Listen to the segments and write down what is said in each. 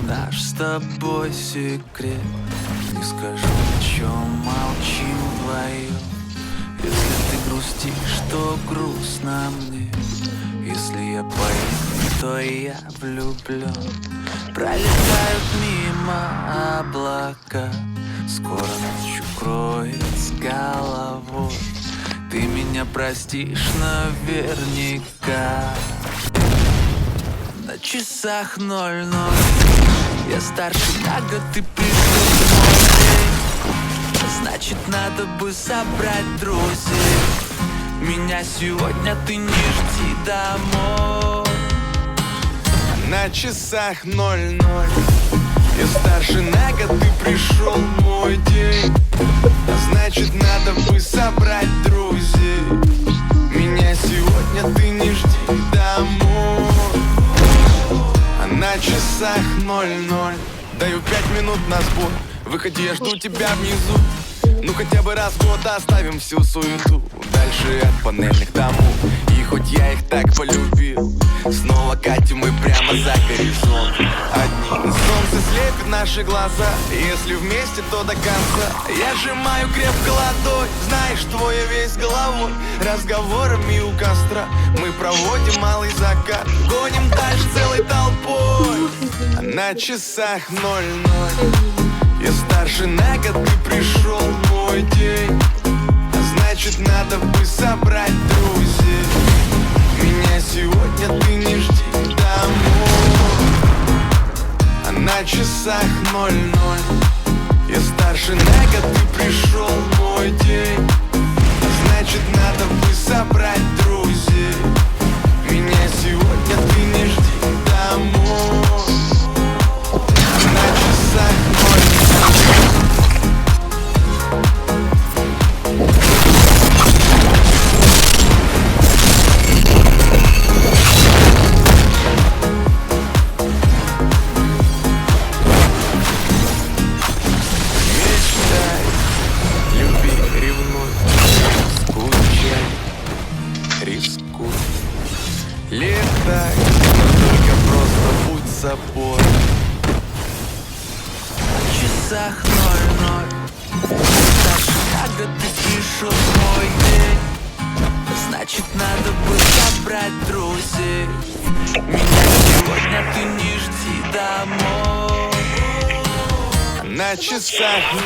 наш с тобой секрет. Не скажу, о чем молчим вдвоем. Если ты грустишь, то грустно мне. Если я пою, то я влюблен. Пролетают мимо облака, скоро ночь укроет с головой. Ты меня простишь наверняка. На часах 00. Я старше на год, ты пришел в мой день. Значит, надо бы собрать друзей. Меня сегодня ты не жди домой. На часах 00. Я старше на год, ты пришел в мой день. Значит, надо бы собрать друзей. Меня сегодня ты не жди домой. А на часах 00. Даю 5 минут на сбор. Выходи, я жду тебя внизу. Ну хотя бы раз в год оставим всю суету. Дальше от панельных домов. И хоть я их так полюбил, снова катим мы прямо за горизонт. Одни солнце слепит наши глаза. Если вместе, то до конца. Я сжимаю крепко ладонь. Знаешь, твой я весь головой. Разговорами у костра мы проводим малый закат. Гоним дальше целой толпой. А на часах 00. Я старше на год, ты пришел в мой день. Значит, надо бы собрать друзей. Меня сегодня ты не жди домой. А на часах 00. Я старше на год, ты пришел в мой день. Значит, надо бы собрать друзей. Меня сегодня ты не жди домой. А на часах 00. Летай, только просто будь собой. На часах 00. Старше на год, ты пришел в мой день. Значит, надо бы собрать друзей. Меня сегодня ты не жди домой. На часах 00.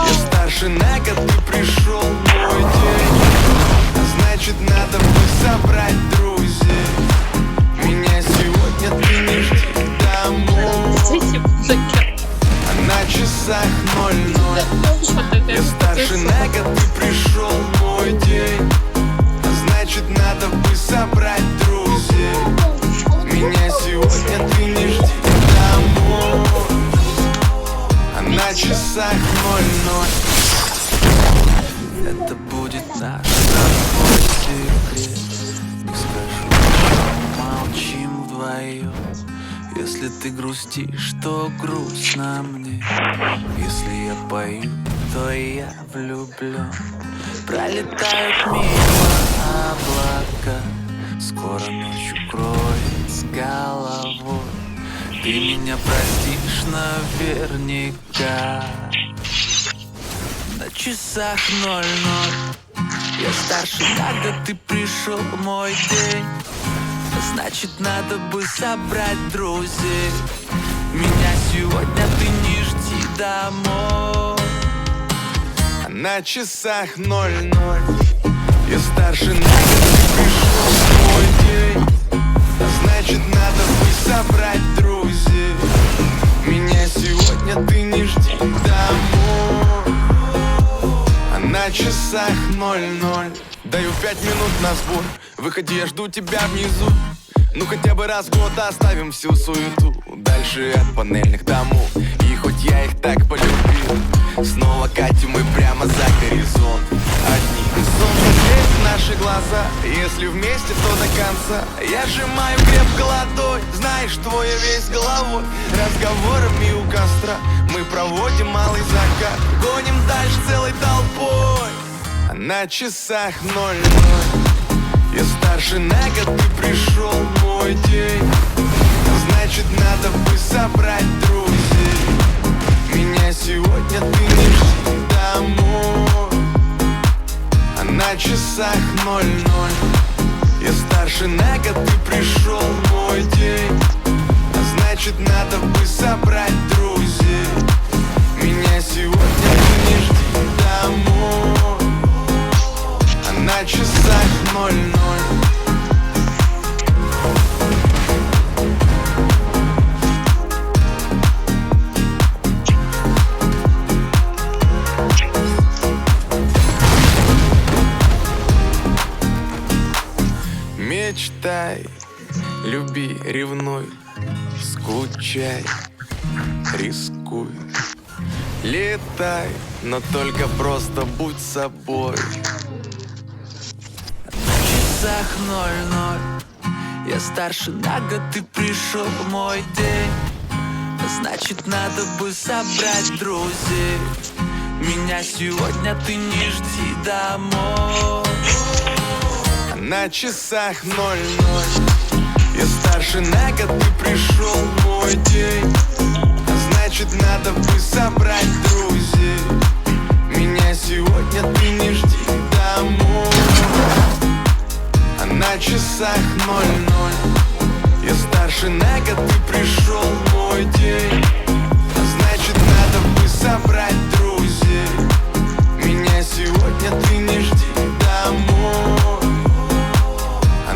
Я старше на год, ты пришел в мой день. Значит, надо бы собрать друзей. Меня сегодня ты не жди домой. А на часах 00. Я старше на год, ты пришел в мой день. Значит, надо бы собрать друзей. Меня сегодня ты не жди домой. А на часах 00. Это будет наш с тобой секрет. Не скажу, что молчим вдвоем. Если ты грустишь, то грустно мне. Если я пою, то я влюблен. Пролетают мимо облака, скоро ночь укроет с головой. Ты меня простишь наверняка. На часах 00. Я старше на год, ты пришел в мой день. Значит, надо бы собрать друзей. Меня сегодня ты не жди домой. А на часах 00. Я старше на год, ты пришел в мой день. Значит, надо бы собрать друзей. Меня сегодня ты не жди домой. А на часах 00. Даю 5 минут на сбор. Выходи, я жду тебя внизу. Ну хотя бы раз в год оставим всю суету. Дальше от панельных домов. И хоть я их так полюбил, снова катим мы прямо за горизонт. Одни солнце светит наши глаза. Если вместе, то до конца. Я сжимаю крепко ладонь. Знаешь, твой я весь головой. Разговорами у костра мы проводим малый закат. Гоним дальше целой толпой. А на часах 00. Я старше на год, ты пришел в мой день. Значит, надо бы часах 00. Я старше на год, ты пришел мой день. А значит, надо бы собрать друзей. Меня сегодня ты не жди домой. А на часах 00. Мечтай, люби, ревнуй, скучай, рискуй. Летай, но только просто будь собой. На часах 00. Я старше на год, ты пришел мой день. Значит, надо бы собрать друзей. Меня сегодня ты не жди домой. На часах 00. Я старше на год, ты пришел мой день. Значит, надо бы собрать друзей. Меня сегодня ты не жди домой. А на часах 00. Я старше на год, ты пришел мой день. Значит, надо бы собрать друзей. Меня сегодня ты не жди домой.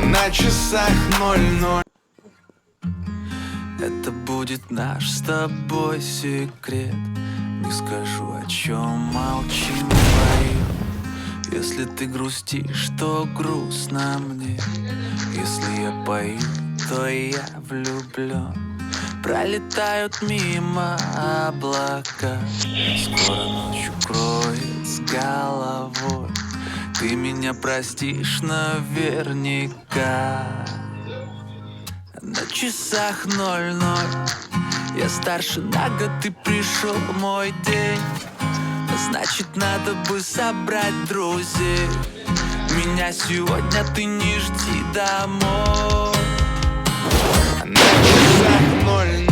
На часах 00. Это будет наш с тобой секрет. Не скажу, о чем молчим вдвоем. Если ты грустишь, то грустно мне. Если я пою, то я влюблен. Пролетают мимо облака. Скоро ночь укроет с головой. Ты меня простишь наверняка. На часах 00. Я старше на год, ты пришел мой день. Значит, надо бы собрать друзей. Меня сегодня ты не жди домой. На часах 00.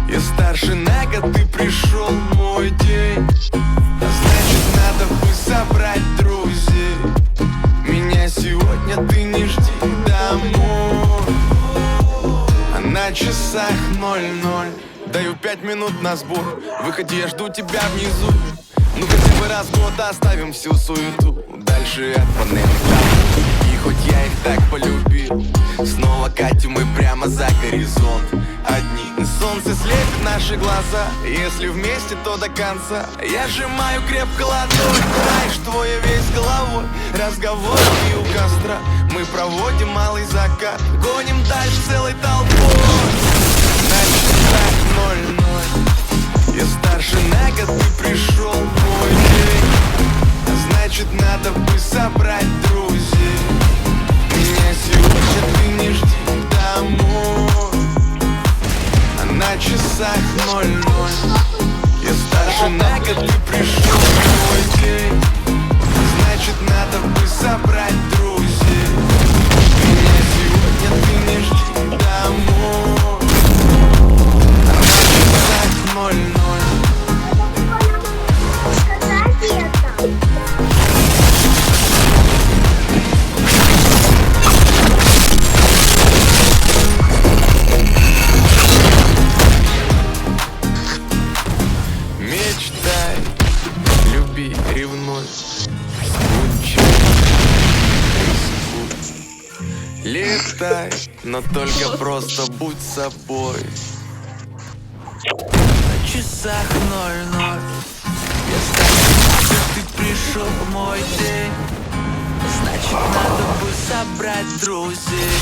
Я старше на год, ты пришел мой день. Значит, надо бы собрать друзей. Меня сегодня ты не жди домой. А на часах 00. Даю 5 минут на сбор. Выходи, я жду тебя внизу. Ну хотя бы раз в год оставим всю суету. Дальше от панели. И хоть я их так полюбил, снова катим мы прямо за горизонт. Одни солнце слепит наши глаза. Если вместе, то до конца. Я сжимаю крепко ладонь. Знаешь, что я весь головой. Разговоры у костра. Мы проводим малый закат. Гоним дальше целой толпой. На часах 00. Я старше на год, ты пришел мой день. Значит, надо бы собрать друзей. Меня сегодня ты не жди домой. А на часах 00. Я старше на год, ты пришел мой день. Значит, надо бы собрать друзей. Меня сегодня ты не жди домой. А на часах 00. Мечтай, люби, ревнуй, скучай, рискуй. Летай, но только просто будь собой. На часах 00. Я старше, ты пришел мой день. Значит, надо бы собрать друзей.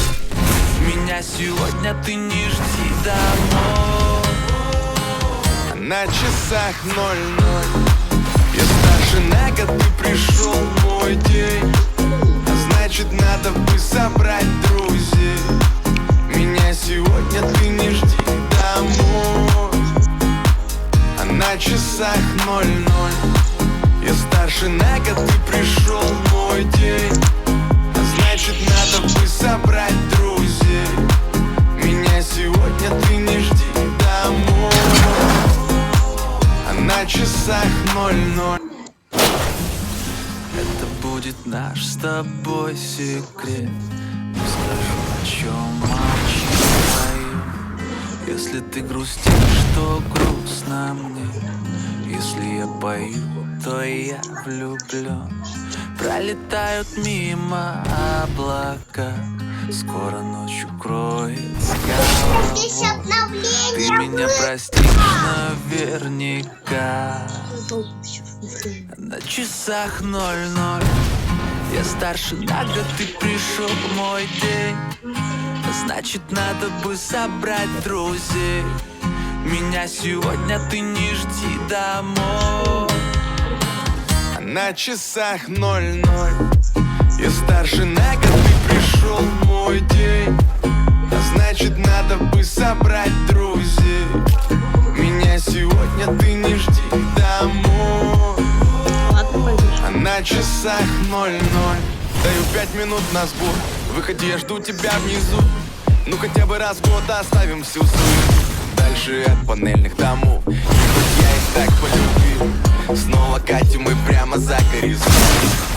Меня сегодня ты не жди домой. На часах 00. Я старше на год, ты пришел мой день. Значит, надо бы собрать друзей. Меня сегодня ты не жди домой. А на часах 00. Я старше на год, ты пришел мой день. Значит, надо бы собрать друзей. Меня сегодня ты не жди домой. А на часах 00. Это будет будет наш с тобой секрет. Не скажу, о чем молчу. Если ты грустишь, то грустно мне. Если я пою, то я влюблен. Пролетают мимо облака, скоро ночь укроет с головой. Ты меня простишь наверняка. На часах 00. Я старше на год, ты пришел в мой день. Значит, надо бы собрать друзей. Меня сегодня ты не жди домой. На часах 00. Я старше на год, ты пришел в мой день. Значит, надо бы собрать друзей. Меня сегодня ты не жди домой. На часах 00. Даю 5 минут на сбор. Выходи, я жду тебя внизу. Ну хотя бы раз в год оставим всю суету. Дальше от панельных домов. И хоть я их так полюбил, снова катим мы прямо за горизонт.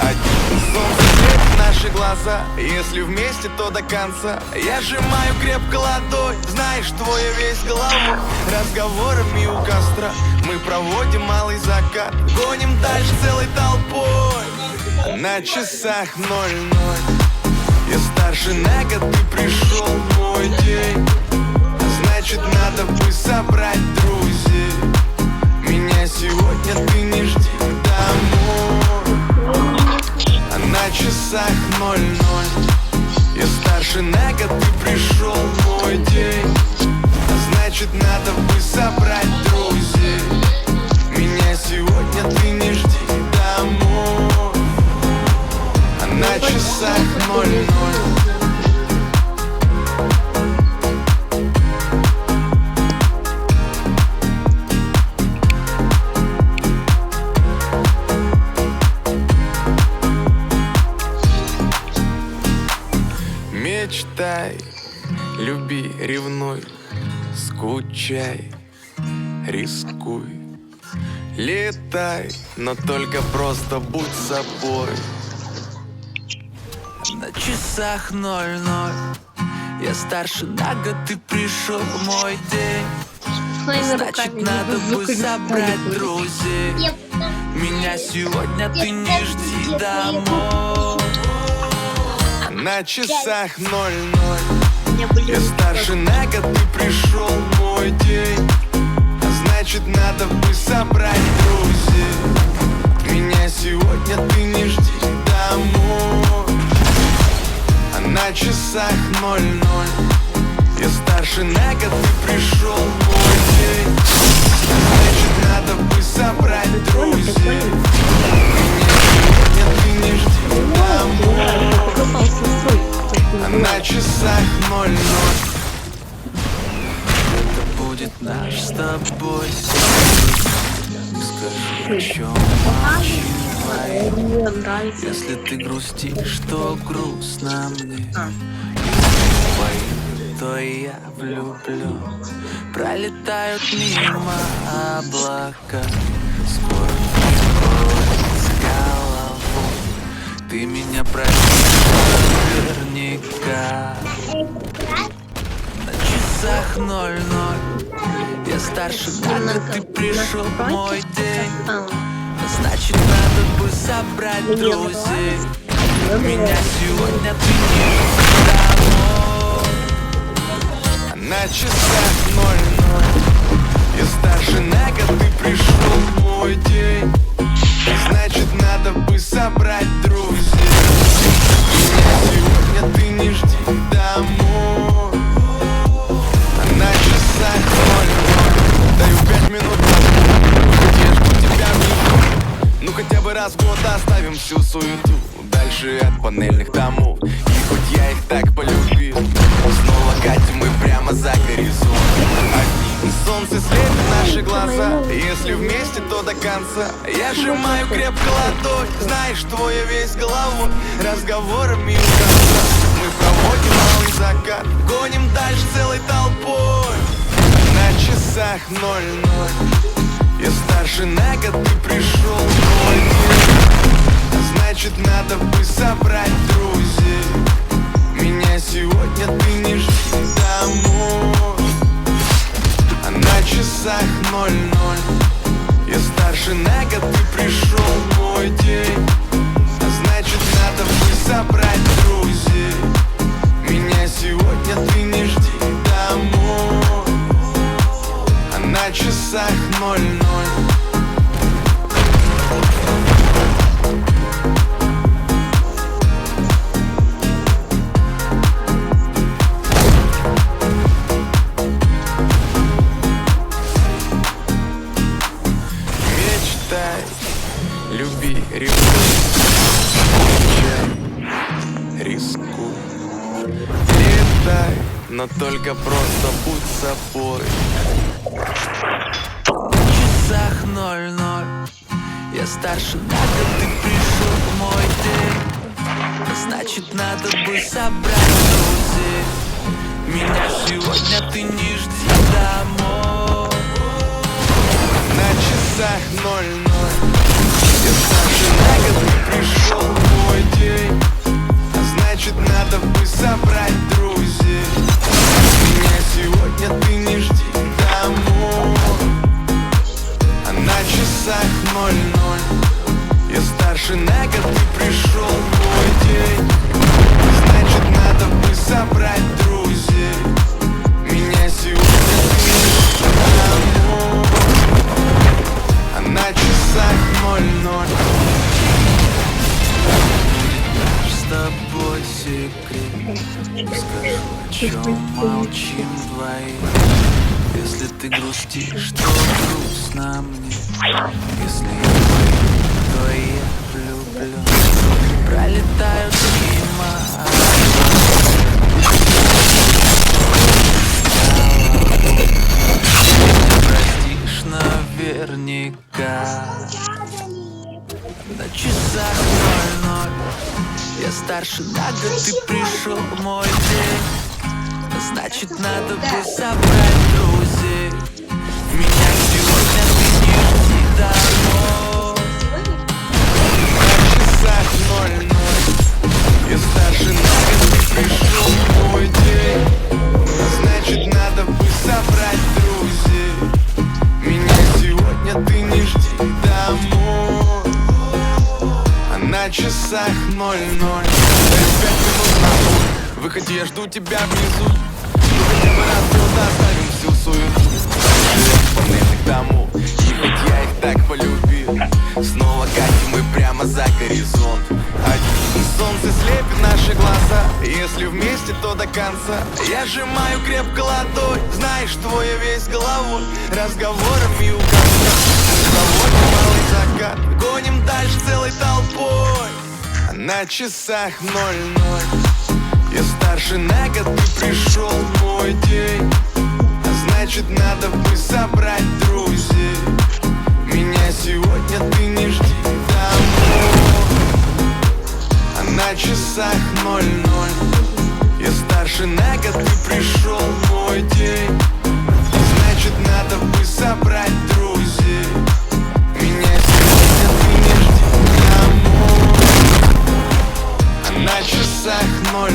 Один солнце светит наши глаза. Если вместе, то до конца. Я сжимаю крепко ладонь. Знаешь, твоя весь головой. Разговорами у костра мы проводим малый закат. Гоним дальше целой толпой. На часах 00. Я старше на год, ты пришел в мой день. Значит, надо бы собрать друзей. Меня сегодня ты не жди домой. На часах 00. Я старше на год, ты пришел в мой день. Значит, надо бы собрать друзей. Меня сегодня ты не жди домой. На часах 00. Мечтай, люби, ревнуй, скучай, рискуй. Летай, но только просто будь собой. На часах 00. Я старше на год, ты пришел в мой день. Значит, надо бы собрать друзей. Меня сегодня ты не жди домой. На часах 00. Я старше на год, ты пришел в мой день. Значит, надо бы собрать друзей. Меня сегодня ты не жди домой. На часах 00. Я старше на год, ты пришел в мой день. Значит, надо бы собрать друзей. Меня сегодня ты не жди домой. На часах 00. Это будет наш с тобой секрет. Не скажу, о чем молчу. Если ты грустишь, то грустно мне. Если пою, то я влюблен. Пролетают мимо облака, скоро ночь с головой. Ты меня простишь наверняка. На часах 00. Я старше на год, ты пришел в мой день. Значит, надо бы собрать друзей. Меня сегодня ты не жди домой. На часах 00. Я старше на год, ты пришел в мой день. Значит, надо бы собрать друзей. Меня сегодня ты не жди домой. На часах 00. Даю 5 минут на сбор. Хоть я жду тебя внизу. Ну хотя бы раз в год оставим всю суету. Дальше от панельных домов. И хоть я их так полюбил, снова катим мы прямо за горизонт. Одни солнце светит наши глаза. Если вместе, то до конца. Я сжимаю крепко ладонь. Знаешь, твоя весь головой. Разговорами у конца мы проводим малый закат. Гоним дальше целой толпой. На часах 00. Я старше на год, ты пришел в мой день. значит надо бы собрать друзей. Меня сегодня ты не жди домой. А на часах 00. Я старше на год, ты пришел мой день. А значит надо бы собрать друзей. Меня сегодня ты не жди домой. А на часах 00. Люби, ревнуй, встречай, рискуй. Летай, но только просто будь собой. На часах 00. Я старше на год, ты пришел в мой день. Значит надо бы собрать друзей. Меня сегодня ты не жди домой. На часах 00. Я старше на год, ты пришел в мой день. А значит надо бы собрать друзей. Меня сегодня ты не жди домой. А на часах 00. Я старше на год, ты пришел в мой день. Значит надо бы собрать друзей. Меня сегодня ты не жди домой. А на часах 00. Наш с тобой секрет. Скажу, о чем молчим вдвоем. Если ты грустишь, то грустно мне. Если я пою, то я влюблен. Пролетают мимо. Простишь наверняка. На часах 00. Я старше на год, ты пришел в мой день. Значит надо бы собрать друзей. Меня сегодня ты не жди домой. На часах 00. Я старше на год, ты пришел в мой день. Значит надо бы собрать друзей. Меня сегодня ты не жди домой. А на часах 00. Даю 5 минут на путь. Выходи, я жду тебя внизу. Ну хотя бы раз просто оставим всю суету. Панели к дому. И хоть я их так полюбил, снова катим мы прямо за горизонт. Один солнце слепит наши глаза. Если вместе, то до конца. Я сжимаю крепко ладонь. Знаешь, что я весь головой. Разговорами у костра. Разговор, малый закат. Гоним дальше целой толпой. А на часах 00. Я старше на год, ты пришел в мой день. А значит надо бы собрать друзей. Меня сегодня ты не жди домой. А на часах 00. Я старше на год, ты пришел в мой день. Значит надо бы собрать друзей. Меня сегодня ты не жди домой. А на часах 00.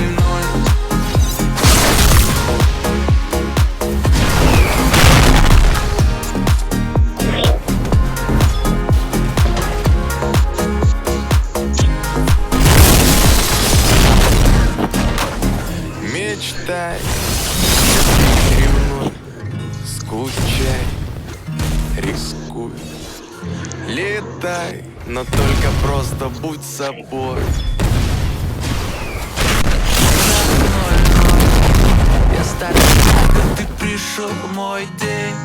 Мечтай, ревнуй, скучай, рискуй. Летай, но только просто будь собой. Я старше на год, ты пришел в мой день.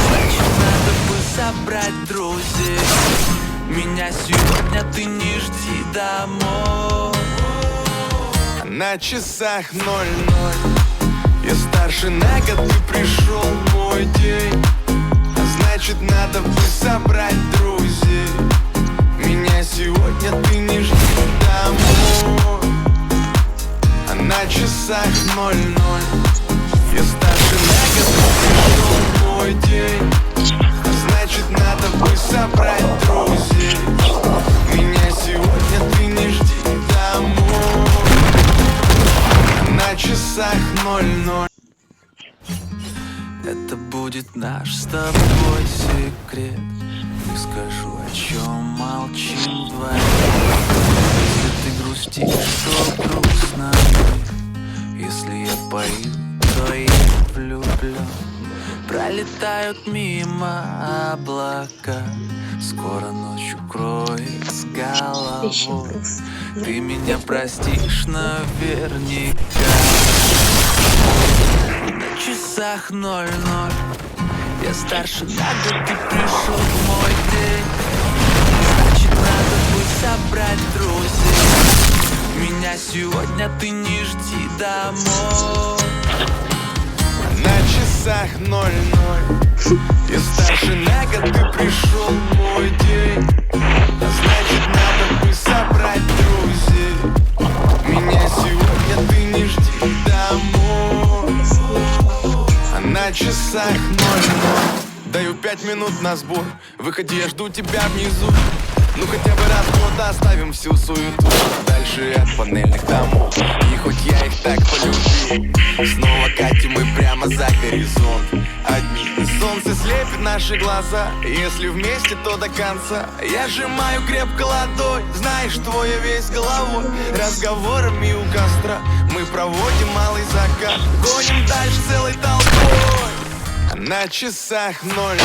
Значит надо бы собрать друзей. Меня сегодня ты не жди домой. А на часах 00. Я старше на год, ты пришел в мой день. А значит надо бы собрать друзей. Меня сегодня ты не жди домой. А на часах 00. Я старше на год, ты пришел в мой день. А значит надо бы собрать друзей. Меня сегодня часах 00. Это будет наш с тобой секрет. Не скажу, о чем молчим вдвоем. Если ты грустишь, то грустно мне. Если я пою, то я влюблен. Пролетают мимо облака, скоро ночь укроет с головой. Ты меня простишь наверняка. На часах 00. Я старше на год, ты пришел в мой день. Значит, надо будет собрать друзей. Меня сегодня ты не жди домой. На часах 00. Я старше на год, ты пришел в мой день. Значит, надо бы собрать друзей. Меня сегодня ты не жди домой. На часах 00. Даю 5 минут на сбор. Выходи, я жду тебя внизу. Ну хотя бы раз в год оставим всю суету. Дальше от панельных домов. И хоть я их так полюбил, снова катим мы прямо за горизонт. Одни солнце слепит наши глаза. Если вместе, то до конца. Я сжимаю крепко ладонь. Знаешь, твоя весь головой. Разговорами у костра мы проводим малый закат. Гоним дальше целой толпой. На часах 00.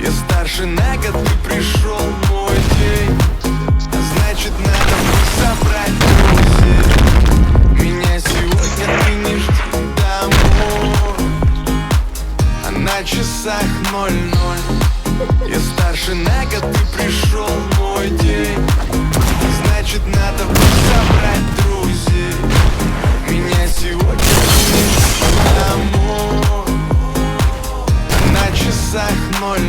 Я старше на год, ты пришел в мой день. Значит, надо будет собрать друзей. Меня сегодня ты не жди домой. На часах 00. Я старше на год, ты пришел в мой день. Значит, надо будет собрать друзей. Меня сегодня ты не жди домой. На часах 00.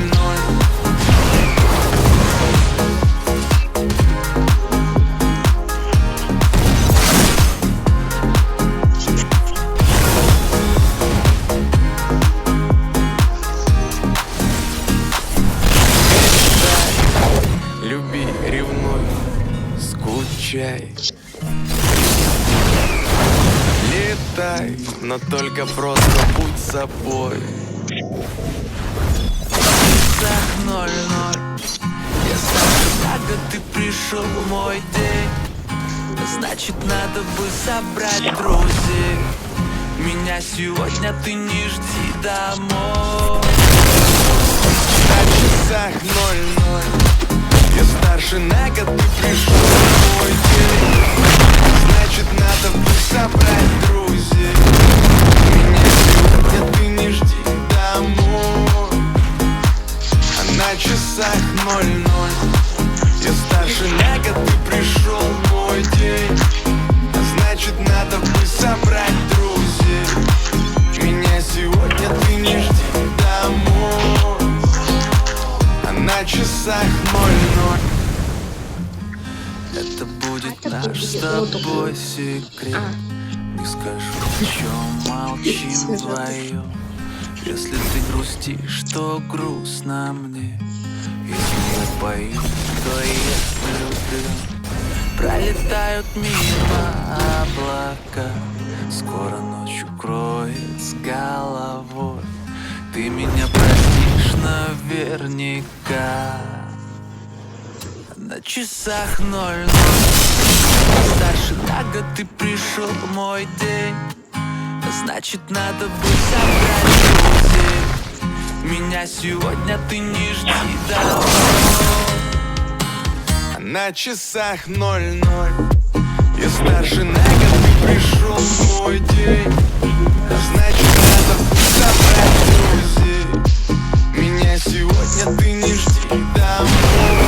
Люби, ревнуй, скучай. Летай, но только просто будь собой. На часах 00. Я старше на год, ты пришел в мой день. Значит, надо бы собрать друзей. Меня сегодня ты не жди домой. На часах 00. Я старше на год, ты пришел в мой день. Значит, надо бы собрать друзей. Меня сегодня ты не жди домой. На часах 00. Я старше на год, ты пришел в мой день. Значит, надо бы собрать друзей. Меня сегодня ты не жди домой. На часах 00. Это будет наш с тобой секрет. Не скажу, о чем молчим вдвоем. Если ты грустишь, то грустно мне. Если я пою, то я влюблен. Пролетают мимо облака, скоро ночь укроет с головой. Ты меня простишь наверняка. На часах 00. Старше на год, ты пришел в мой день. Значит, надо будет собрать друзей. Меня сегодня ты не жди домой. На часах 00. Я старше на год, ты пришел в мой день. Значит, надо будет собрать друзей. Меня сегодня ты не жди домой.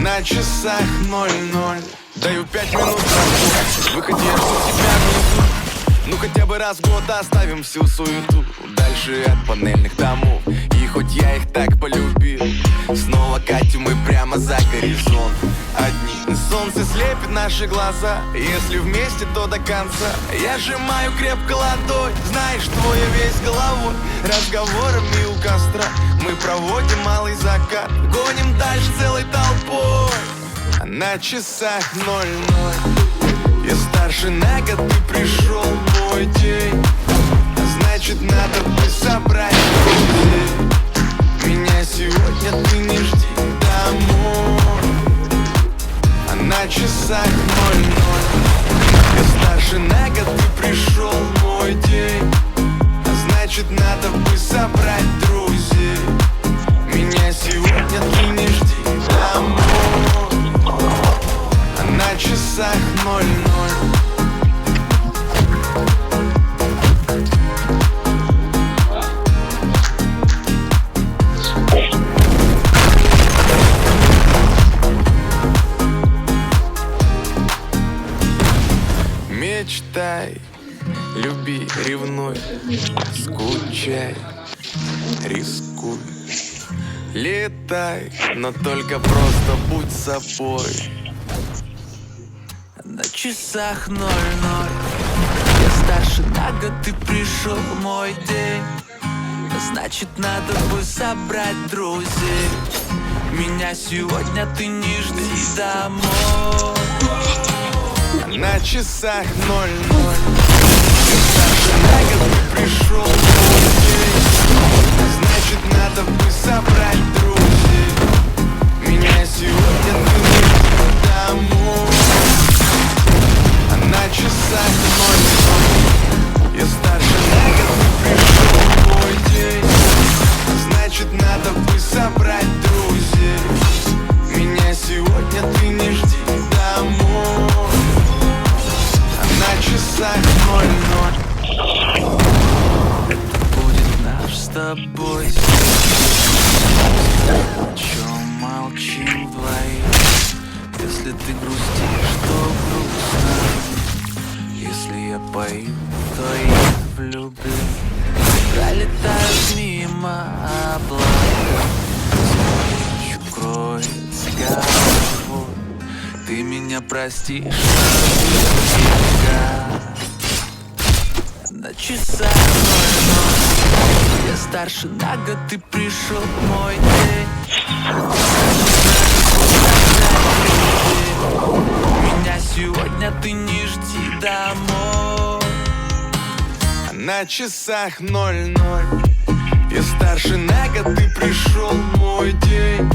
На часах 00. Даю 5 минут на сбор. Выходи, я жду тебя внизу. Ну хотя бы раз в год оставим всю суету. Дальше от панельных домов. И хоть я их так полюбил, снова катим мы прямо за горизонт. Одни солнце слепит наши глаза. Если вместе, то до конца. Я сжимаю крепко ладонь. Знаешь, твоя весь головой. Разговорами у костра мы проводим малый закат. Гоним дальше целой толпой. На часах 00. Я старше старше на год, ты пришел мой день. Значит, надо бы собрать друзей. Меня сегодня ты не жди домой. А на часах 00. Я старше на год, ты пришел мой день. Значит, надо бы собрать друзей. Меня сегодня ты не жди домой. А на часах 00. Мечтай, люби, ревнуй, скучай, рискуй. Летай, но только просто будь собой. На часах 00. Я старше на год, ты пришел мой день. Значит, надо бы собрать друзей. Меня сегодня ты не жди домой. На часах 00. Я старше на год, ты пришел мой день. Значит, надо бы собрать друзей. Меня сегодня ты не жди домой. А на часах 00. Я старше на год, ты пришел мой день. Значит, надо бы собрать друзей. Меня сегодня ты не жди домой. На часах 00. Это будет наш с тобой. О чем молчим вдвоем? Если ты грустишь, то грустно. Если я пою, то я влюблен. Пролетают мимо облака, ночью кроется головой. Ты меня простишь навсегда. На часах 00. Я старше на год, ты пришел мой день. Меня сегодня ты не жди домой. На часах 00. Я старше на год, ты пришел мой день.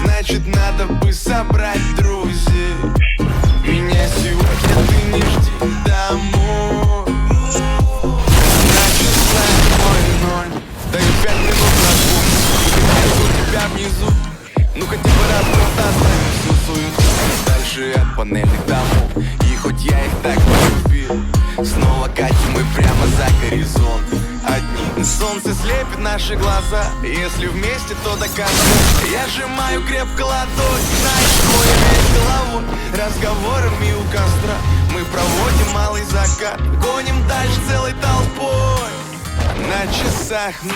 Значит, надо бы собрать друзей. Меня сегодня ты не жди домой. На часах 00. Даю 5 минут на звук. Я у тебя внизу. Ну хотя бы раз просто оставим всю суету дальше от панельных домов. И хоть я их так полюбил, снова катим мы прямо за горизонт. Одни солнце слепит наши глаза. Если вместе, то до конца. Я сжимаю крепко ладонь, знаешь, я весь головой. Разговорами у костра мы проводим малый закат. Гоним дальше целой толпой. На часах 00.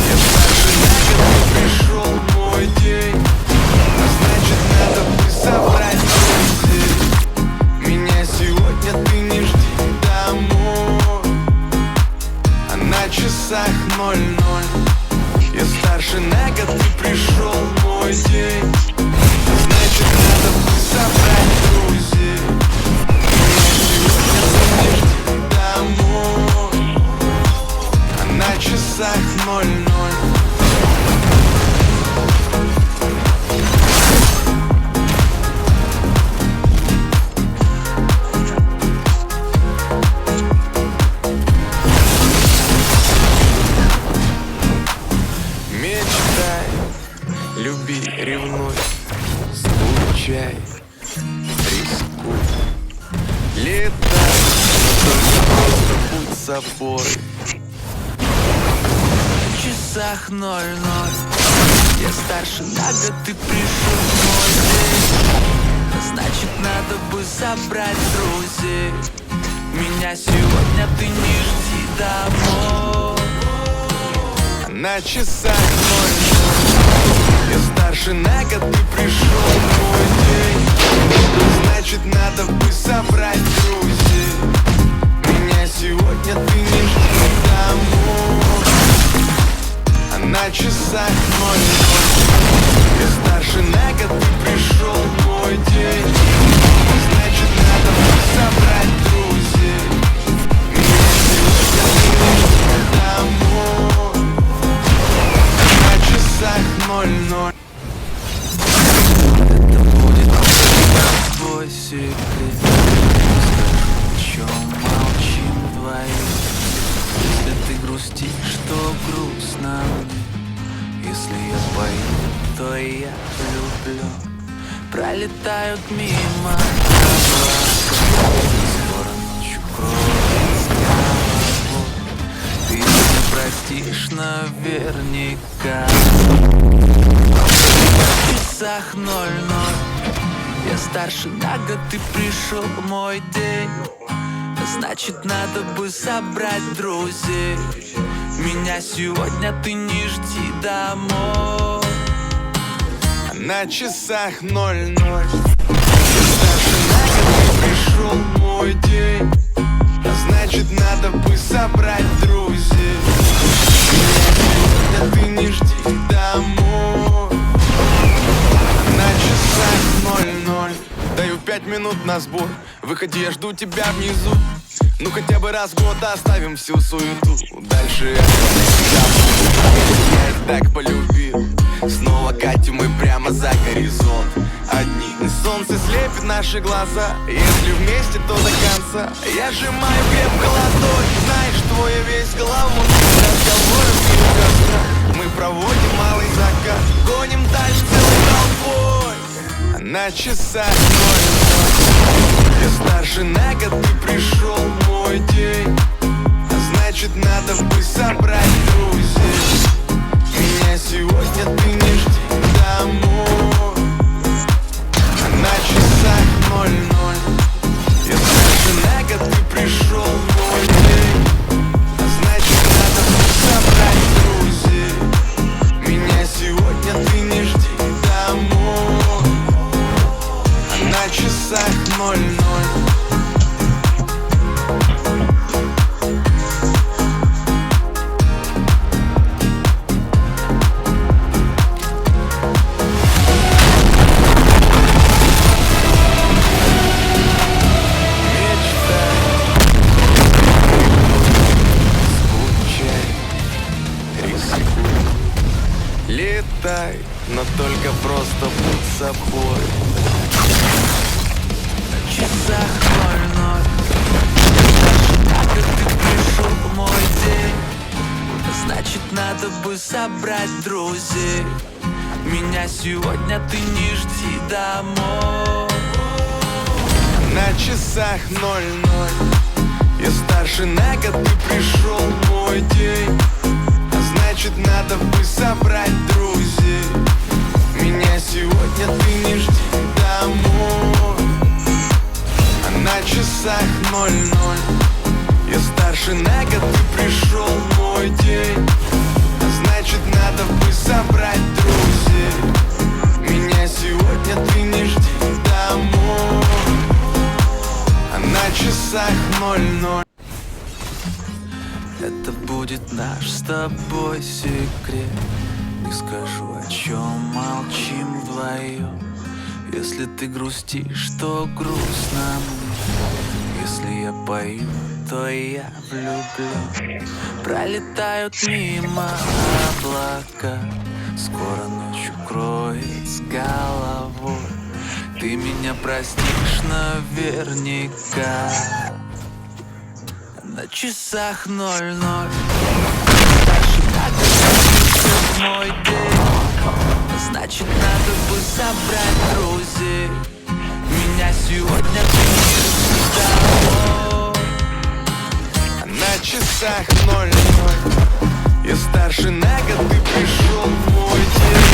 Я старше на год, пришел мой день. Значит, надо бы собрать друзей. Меня сегодня ты не жди домой. А на часах 00. Я старше на год, ты пришел мой день. Значит, надо бы собрать друзей. Меня сегодня ты не жди домой. А на часах 00. Мечтай, люби, ревнуй, скучай, рискуй. Летай, только просто будь собой. На часах 00. Я старше на год, ты пришел мой день. Значит, надо бы собрать друзей. Меня сегодня ты не жди домой. На часах 00. Я старше на год, ты пришел мой день. Значит, надо бы собрать друзей. Меня сегодня ты не жди домой. А на часах 00. Я старше на год, ты пришел мой день. Значит, надо пролетают мимо облака. Скоро ночью кроет голову. Ты меня простишь наверняка. В часах 00. Я старше на год, ты пришел мой день. Значит, надо бы собрать друзей. Меня сегодня ты не жди домой. На часах 00. Я старше на год, ты пришел мой день. Значит, надо бы собрать друзей. Меня сегодня ты не жди домой. На часах 00. Даю 5 минут на сбор. Выходи, я жду тебя внизу. Ну хотя бы раз в год оставим всю суету. Дальше я их так полюбил. Снова катим мы прямо за горизонт. Одни солнце слепит наши глаза. Если вместе, то до конца. Я сжимаю крепко ладонь. Знаешь, твой весь головой. Разговорами у костра. Мы проводим малый закат. Гоним дальше целой толпой. На часах 00. Я старше на год, ты пришел мой день. Значит, надо бы собрать друзей. Меня сегодня ты не жди домой. На часах 00. Я старше на год, ты пришел мой день. Значит, надо бы собрать друзей. Меня сегодня ты не жди домой. На часах 00. Летай, но только просто будь собой. В часах 00. Так как ты пришел мой день. Значит, надо бы собрать друзей. Меня сегодня ты не жди домой. На часах 00. Я старше на год, ты пришел мой день. Значит, надо бы собрать друзей. Меня сегодня ты не жди домой. На часах 00. Я старше на год, ты пришел мой день. Значит, надо бы собрать друзей. Меня сегодня ты не жди домой. На часах 00. Это будет наш с тобой секрет. Не скажу, о чем молчим вдвоем. Если ты грустишь, то грустно мне. Если я пою, то я влюблен. Пролетают мимо облака. Скоро ночью кроет с головой. Ты меня простишь наверняка. На часах 00. Мой день. Значит, надо бы собрать друзей. Меня сегодня ты не жди домой. На часах 00. Я старше на год, ты пришел мой день.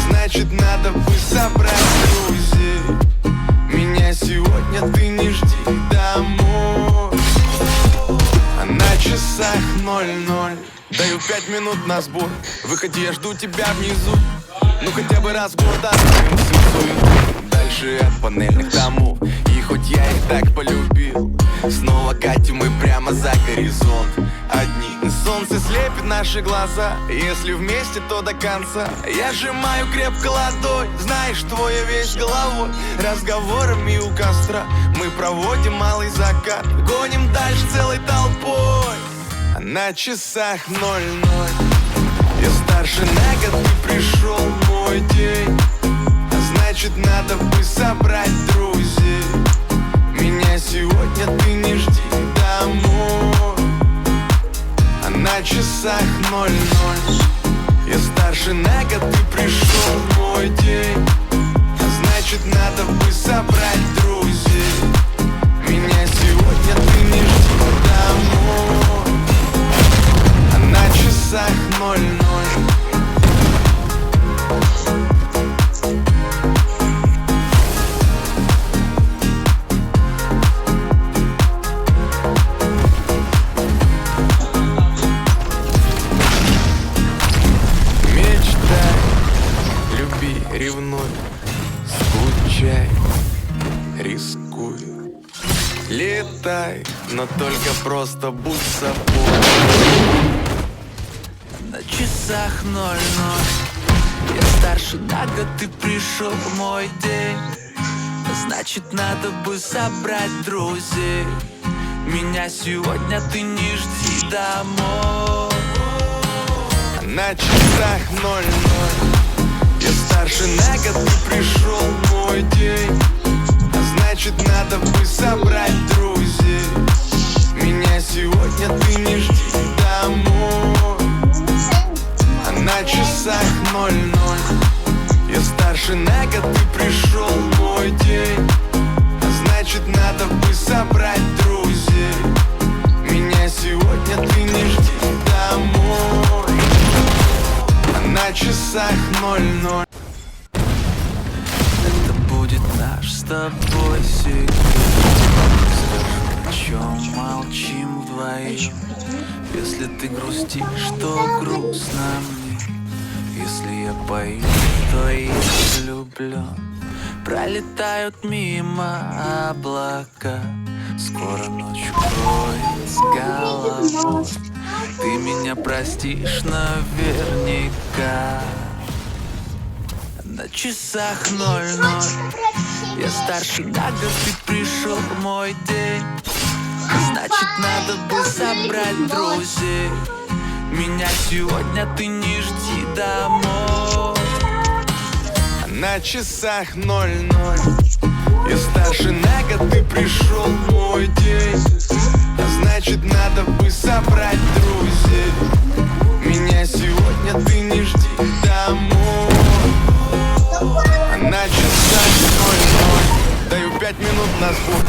Значит, надо бы собрать друзей. Меня сегодня ты не жди домой. На часах 00. Даю 5 минут на сбор. Выходи, я жду тебя внизу. Ну хотя бы раз в год оставим всю суету. Дальше от панельных домов. И хоть я их так полюбил, снова катим мы прямо за горизонт. Одни солнце слепит наши глаза. Если вместе, то до конца. Я сжимаю крепко ладонь. Знаешь, твой весь головой. Разговорами у костра. Мы проводим малый закат. Гоним дальше целой толпой. На часах 00. Я старше на год, ты пришел мой день. Значит, надо бы собрать друзей. Меня сегодня ты не жди домой. На часах 00. Я старше на год, ты пришел мой день. значит надо бы собрать друзей. Меня сегодня ты не жди домой. А на часах 00. Ревнуй, скучай, рискуй, летай, но только просто будь собой. На часах 00. Я старше на год, ты пришел в мой день. Значит, надо бы собрать друзей. Меня сегодня ты не жди домой. На часах 00. Я старше на год, ты пришел в мой день. Значит, надо бы собрать друзей. Меня сегодня ты не жди домой. А на часах 00. Я старше на год, ты пришел в мой день. Значит, надо бы собрать друзей. Меня сегодня ты не жди домой. На часах 00. Это будет наш с тобой секрет. Скажу, о чем молчим вдвоем. Если ты грустишь, то грустно мне. Если я боюсь, то я влюблен. Пролетают мимо облака. Скоро ночь укроет с головой. Ты меня простишь наверняка. На часах 00. Я старше на год, ты пришел в мой день. Значит, надо бы собрать друзей. Меня сегодня ты не жди домой. На часах 00. Я старше на год, ты пришел в мой день. Значит, надо бы собрать друзей. Меня сегодня ты не жди домой. На часах 00. Даю 5 минут на сбор.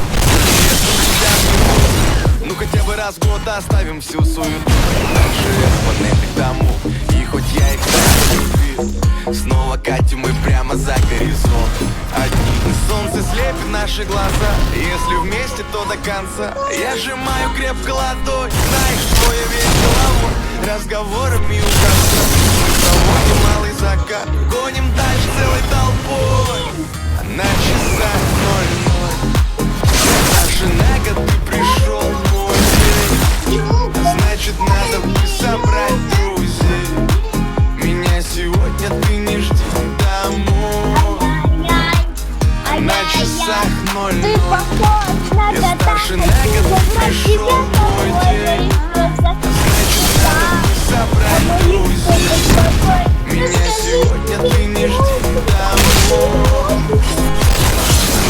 Ну хотя бы раз в год оставим всю суету. Дальше панели домов. И хоть я их так любил, снова катим мы прямо за горизонт. Одни солнце слепит наши глаза. Если вместе, то до конца. Я сжимаю крепко ладонь. Знаешь, что я весь головой разговорами у костра. Мы проводим малый закат, гоним дальше целой толпой. На часах 00. Старше на год, ты пришел в мой день. Значит, надо бы собрать друзей. Меня сегодня ты не жди домой. На часах 00. Я старше на год, ты пришел в мой день. Значит, надо бы собрать друзей. Меня сегодня ты не жди домой.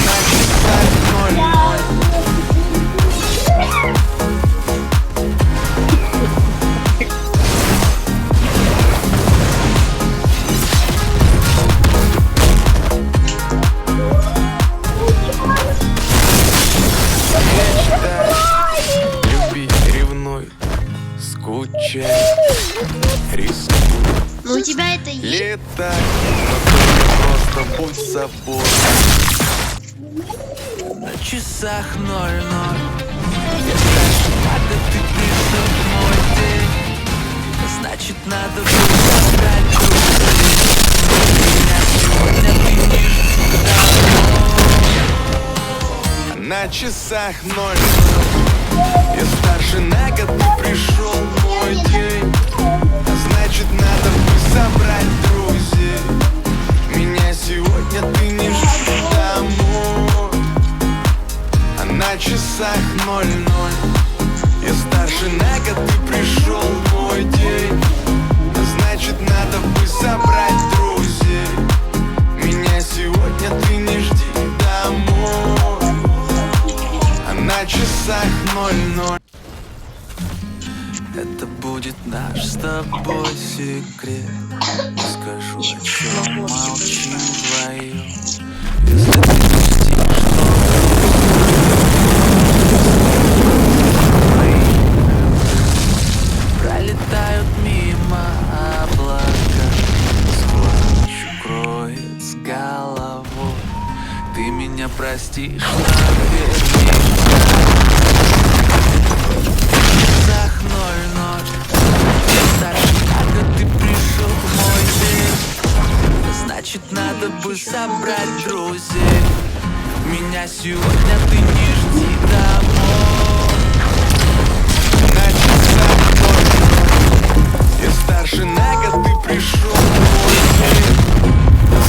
На часах 00. Люби, ревнуй, скучай, рискуй. Ну у тебя это есть? Летай, но только просто будь собой. На часах 00. Я старше на год, ты пришел в мой день. Значит, надо было собрать друзей. Меня сегодня ты не жди домой. На часах 00. Я старше на год, ты пришел в мой день. Значит, надо бы собрать друзей. Меня сегодня ты не жди домой. А на часах 00. Я старше на год, ты пришел в мой день. Значит, надо бы собрать друзей. Меня сегодня ты не жди домой. А на часах 00. Это будет наш с тобой секрет. Не скажу, о чем молчим вдвоем. Если ты грустишь, пролетают мимо облака, сквозь ночь укроет с головой. Ты меня простишь наверняка. Часах 00. Я старше, когда ты пришел в мой день. Значит, надо бы собрать друзей. Меня сегодня ты не жди домой. На часах 00. Я старше на год, ты пришел в мой день.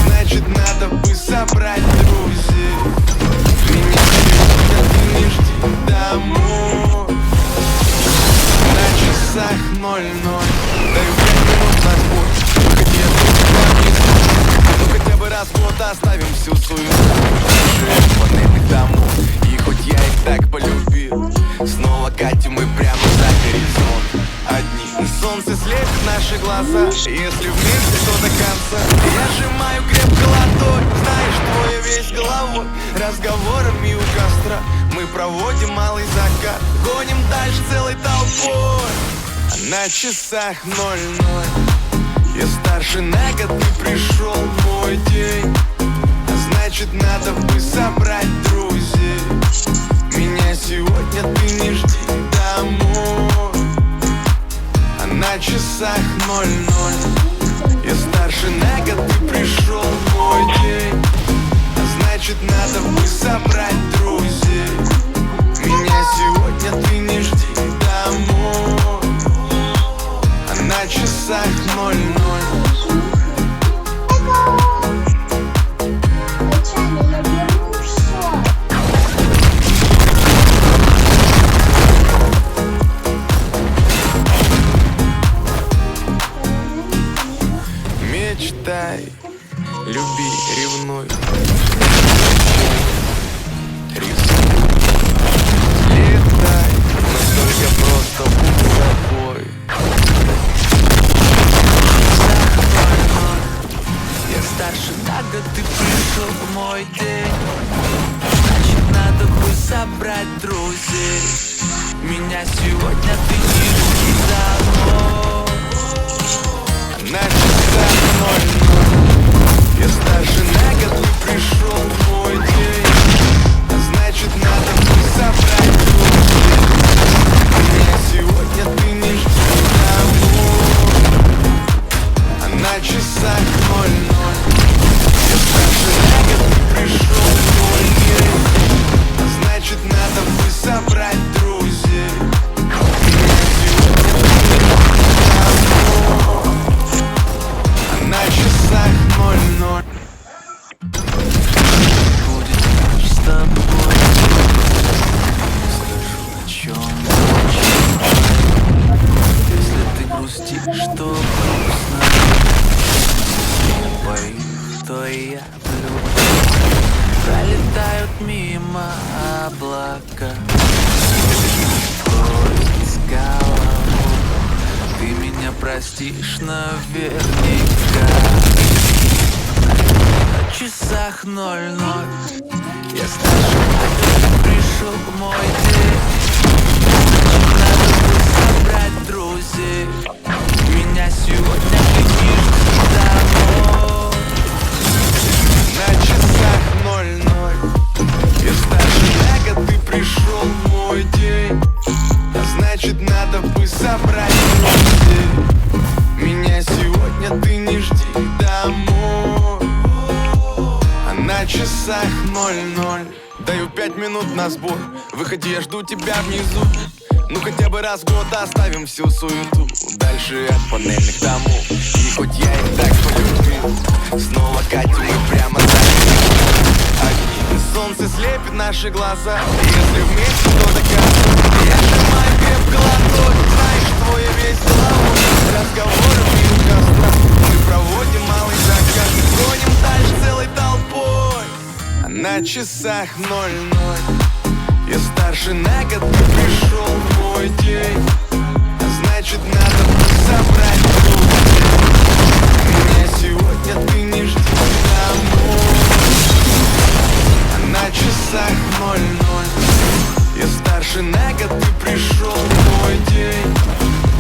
Значит, надо бы собрать друзей. Меня сегодня ты не жди домой. На часах 00. Даю 5 минут на сбор. Выходи, я тут тебя внизу. Ну хотя бы раз в год оставим всю суету. Шесть панельных домов. И хоть я их так полюбил, снова катим мы прямо за горизонт. Одни солнце слепит наши глаза. Если вместе, то до конца. Я сжимаю крепко ладонь. Знаешь, твоя весь головой. Разговорами у костра мы проводим малый закат. Гоним дальше целой толпой. На часах 00. Я старше на год, ты пришел в мой день. Значит, надо бы собрать друзей. Меня сегодня ты не жди домой. На часах 00. Я старше на год, ты пришел в мой день. Значит, надо бы собрать друзей. Меня сегодня ты не жди домой. На часах 00. Мечтай, люби, ревнуй. Рисуй, летай, но только просто будь собой. Я старше на год, ты пришел в мой день. Значит, надо бы собрать друзей. Меня сегодня ты не жди домой. На часах 00. Я старше на год, ты пришел в мой день. Значит, надо бы собрать друзей. Меня сегодня ты не жди домой. На часах 00. Я старше на год, ты пришел в мой день. Значит, надо бы собрать друзей. Меня сегодня ты не жди домой. На часах 00. Будет ночь с тобой. Скажу, о чем молчим. Если ты грустишь, то грустно. Если боюсь, то я влюблен. Пролетают мимо облака, укроет с головой. Ты меня простишь наверняка. На часах 00. Я старше, когда пришел в мой день. Надо бы собрать друзей. Меня сегодня ты не жди домой. На часах 00. Я старше на год, ты пришел в мой день. Значит, надо бы собрать друзей. Меня сегодня ты не жди домой. На часах 00. Даю 5 минут на сбор. Выходи, я жду тебя внизу. Ну хотя бы раз в год оставим всю суету. Дальше от панельных домов. И хоть я их так полюбил, снова катим мы прямо за горизонт. Одни солнце слепит наши глаза. Если вместе, то до конца. Я сжимаю крепко ладонь. Знаешь, твоя весь головой. Разговорами у костра мы проводим малый закат. Гоним дальше целой толпой. На часах 00. Я старше на год, ты пришел в мой день. пришел мой день.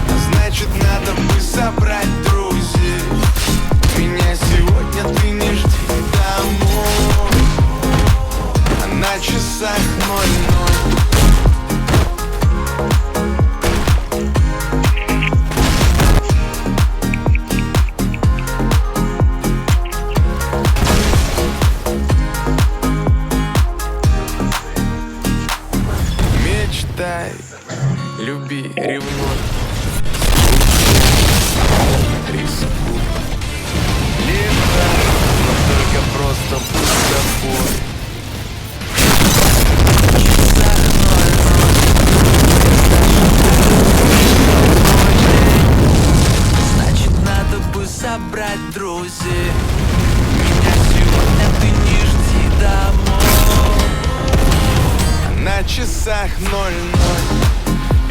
А значит, надо бы собрать друзей. Меня сегодня ты не жди домой. А на часах 00. Мечтай, люби, ревнуй, рискуй, летай, но только просто будь собой. Значит, надо бы собрать друзей. Меня сегодня ты не жди домой. На часах 00.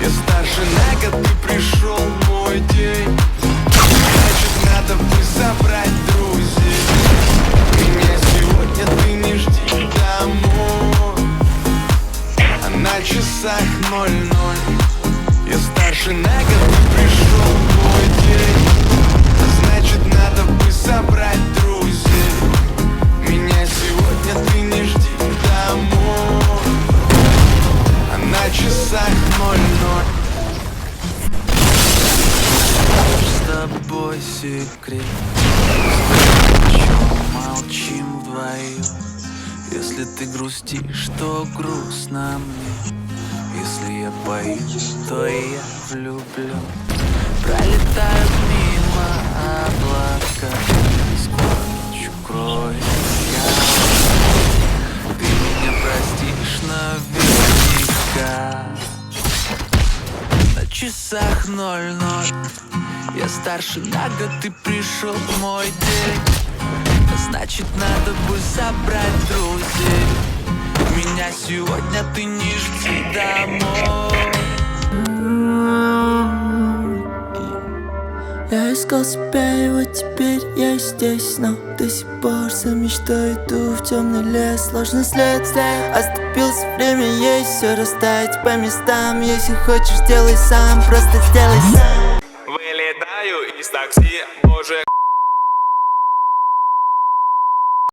Я старше на год, ты пришел мой день. Значит, надо бы собрать друзей. Меня сегодня ты не жди домой. А на часах 00. Я старше на год, ты пришел мой день. Значит, надо бы собрать друзей. Меня сегодня ты не жди домой. А на часах 00. С тобой секрет, о чем молчим вдвоем. Если ты грустишь, то грустно мне. Если я пою, то я влюблен. Пролетают мимо облака, скоро ночь укроет я. Ты меня простишь наверняка. На часах 00. Я старше на год, ты пришел мой день. Значит, надо бы собрать друзей. Меня сегодня ты не жди домой. Я искал себя, и вот теперь я здесь, но до сих пор за мечтой иду в темный лес. Сложный след, оступился, время есть, все расставить по местам. Если хочешь, делай сам, просто сделай сам. Вылетаю из такси,